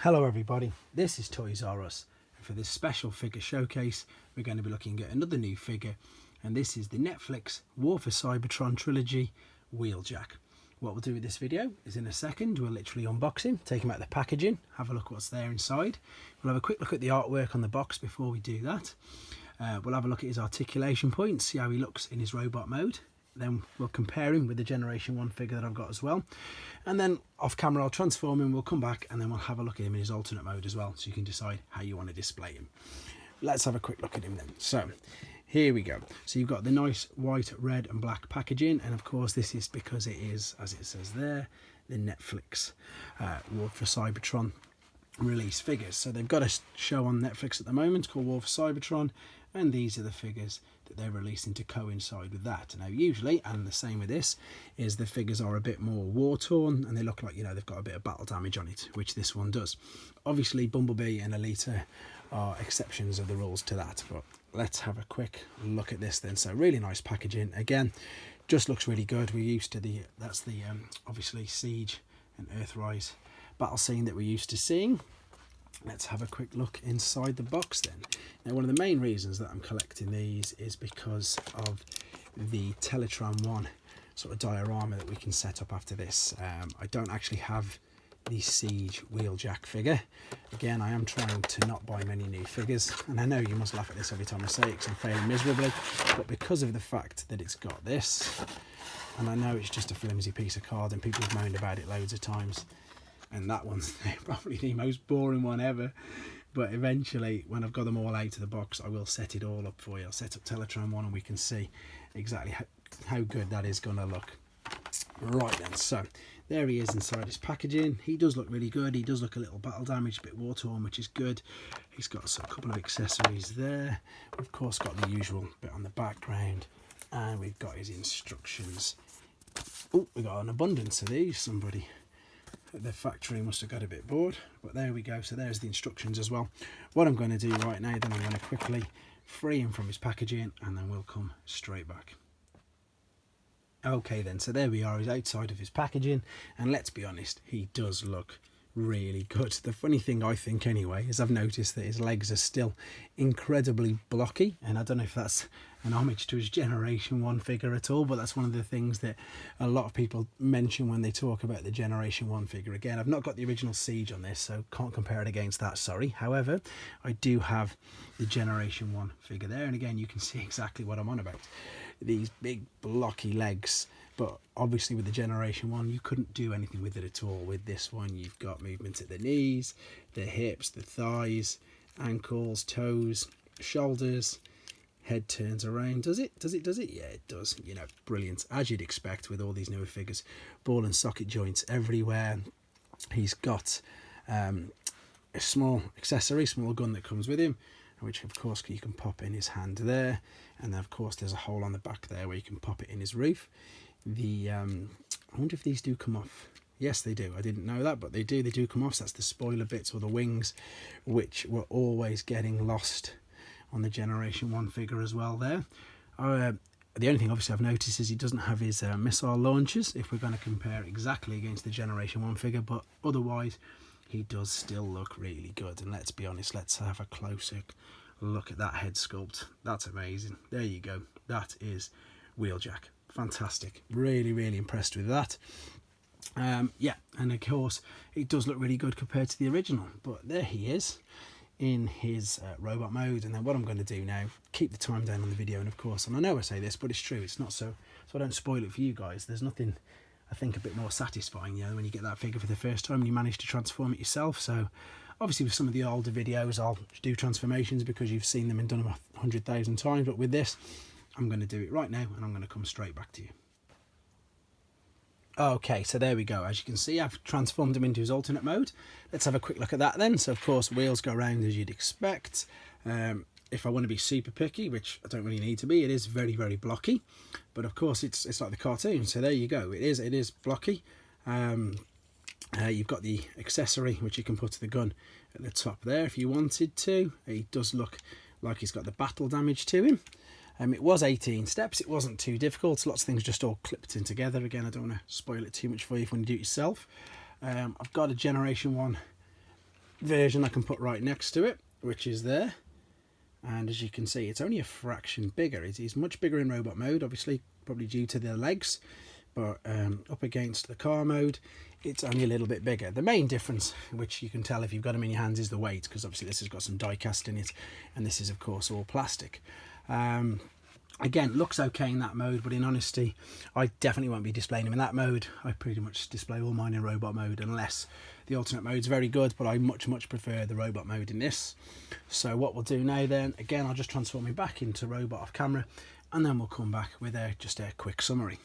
Hello everybody, this is Toys R Us, and for this special figure showcase we're going to be looking at another new figure, and this is the Netflix War for Cybertron trilogy Wheeljack. What we'll do with this video is in a second we'll literally unbox him, take him out of the packaging, have a look what's there inside. We'll have a quick look at the artwork on the box before we do that. We'll have a look at his articulation points, see how he looks in his robot mode. Then we'll compare him with the Generation 1 figure that I've got as well. And then off camera I'll transform him, we'll come back and then we'll have a look at him in his alternate mode as well, so you can decide how you want to display him. Let's have a quick look at him then. So here we go. So you've got the nice white, red and black packaging, and of course this is because it is, as it says there, the Netflix War for Cybertron release figures. So they've got a show on Netflix at the moment called War for Cybertron, and these are the figures that they're releasing to coincide with that. Now usually, and the same with this, is the figures are a bit more war torn and they look like, you know, they've got a bit of battle damage on it, which this one does. Obviously Bumblebee and Alita are exceptions of the rules to that, but let's have a quick look at this then. So really nice packaging, again, just looks really good. We're used to that's the obviously Siege and Earthrise battle scene that we're used to seeing. Let's have a quick look inside the box then. Now one of the main reasons that I'm collecting these is because of the Teletran 1 sort of diorama that we can set up after this. I don't actually have the Siege Wheeljack figure. Again, I am trying to not buy many new figures, and I know you must laugh at this every time I say it because I'm failing miserably, but because of the fact that it's got this, and I know it's just a flimsy piece of card and people have moaned about it loads of times, and that one's probably the most boring one ever, but eventually when I've got them all out of the box I will set it all up for you. I'll set up Teletran 1 and we can see exactly how good that is going to look. Right then, so there he is inside his packaging. He does look really good. He does look a little battle damaged, a bit war torn, which is good. He's got a couple of accessories there. We've of course got the usual bit on the background, and we've got his instructions. Oh, we got an abundance of these. Somebody at the factory must have got a bit bored, but there we go. So there's the instructions as well. What I'm going to do right now then, I'm going to quickly free him from his packaging and then we'll come straight back. Okay then, so there we are, he's outside of his packaging, and let's be honest, he does look really good. The funny thing, I think anyway, is I've noticed that his legs are still incredibly blocky, and I don't know if that's an homage to his Generation 1 figure at all, but that's one of the things that a lot of people mention when they talk about the Generation 1 figure. Again, I've not got the original Siege on this, so can't compare it against that, sorry. However, I do have the Generation 1 figure there, and again you can see exactly what I'm on about. These big blocky legs, but obviously with the Generation 1 you couldn't do anything with it at all. With this one you've got movement at the knees, the hips, the thighs, ankles, toes, shoulders, head turns around. Does it? Yeah, it does. You know, brilliant, as you'd expect with all these newer figures. Ball and socket joints everywhere. He's got a small accessory, small gun that comes with him, which of course you can pop in his hand there, and then of course there's a hole on the back there where you can pop it in his roof. I wonder if these do come off. Yes they do, I didn't know that, but they do come off. So that's the spoiler bits or the wings, which were always getting lost on the Generation 1 figure as well there. The only thing obviously I've noticed is he doesn't have his missile launchers, if we're going to compare exactly against the Generation 1 figure, but otherwise he does still look really good. And let's be honest, let's have a closer look at that head sculpt. That's amazing. There you go, that is Wheeljack. Fantastic, really impressed with that. Yeah, and of course it does look really good compared to the original, but there he is in his robot mode. And then what I'm going to do now, keep the time down on the video, and of course, and I know I say this but it's true, it's not so I don't spoil it for you guys. There's nothing I think a bit more satisfying, you know, when you get that figure for the first time and you manage to transform it yourself. So obviously with some of the older videos I'll do transformations because you've seen them and done them 100,000 times, but with this I'm going to do it right now and I'm going to come straight back to you. Okay, so there we go. As you can see, I've transformed him into his alternate mode. Let's have a quick look at that then. So of course wheels go around as you'd expect. If I want to be super picky, which I don't really need to be, it is very blocky, but of course it's like the cartoon, so there you go. It is blocky. You've got the accessory which you can put to the gun at the top there if you wanted to. He does look like he's got the battle damage to him. It was 18 steps, it wasn't too difficult. Lots of things just all clipped in together. Again, I don't want to spoil it too much for you when you do it yourself. I've got a Generation 1 version I can put right next to it, which is there. And as you can see, it's only a fraction bigger. It is much bigger in robot mode, obviously, probably due to the legs. But up against the car mode, it's only a little bit bigger. The main difference, which you can tell if you've got them in your hands, is the weight, because obviously this has got some die cast in it, and this is of course all plastic. Again, looks okay in that mode, but in honesty, I definitely won't be displaying them in that mode. I pretty much display all mine in robot mode, unless the alternate mode is very good, but I much prefer the robot mode in this. So what we'll do now then, again, I'll just transform him back into robot off camera, and then we'll come back with just a quick summary.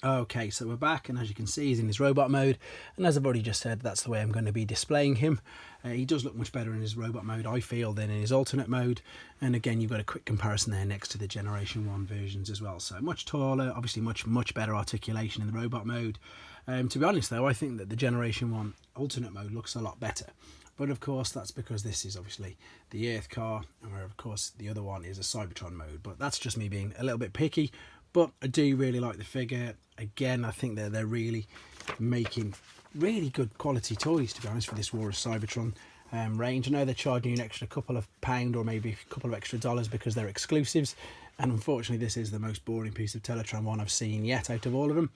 Okay, so we're back, and as you can see, he's in his robot mode, and as I've already just said, that's the way I'm going to be displaying him. He does look much better in his robot mode, I feel, than in his alternate mode. And again, you've got a quick comparison there next to the Generation 1 versions as well. So much taller, obviously much better articulation in the robot mode. To be honest though, I think that the Generation 1 alternate mode looks a lot better. But of course, that's because this is obviously the Earth car, and where of course the other one is a Cybertron mode. But that's just me being a little bit picky. But I do really like the figure. Again, I think that they're really making really good quality toys, to be honest, for this War of Cybertron range. I know they're charging you an extra couple of pound or maybe a couple of extra dollars because they're exclusives. And unfortunately, this is the most boring piece of Teletron one I've seen yet out of all of them.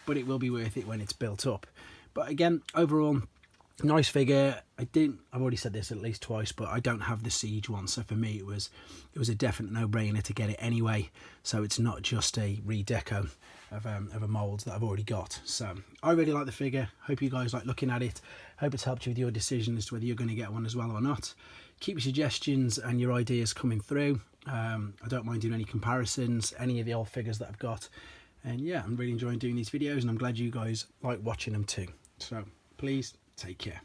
But it will be worth it when it's built up. But again, overall, nice figure. I've already said this at least twice, but I don't have the Seige one, so for me it was a definite no-brainer to get it anyway. So it's not just a redeco of a mould that I've already got. So I really like the figure. Hope you guys like looking at it. Hope it's helped you with your decision as to whether you're going to get one as well or not. Keep your suggestions and your ideas coming through. I don't mind doing any comparisons, any of the old figures that I've got. And yeah, I'm really enjoying doing these videos, and I'm glad you guys like watching them too. So please take care.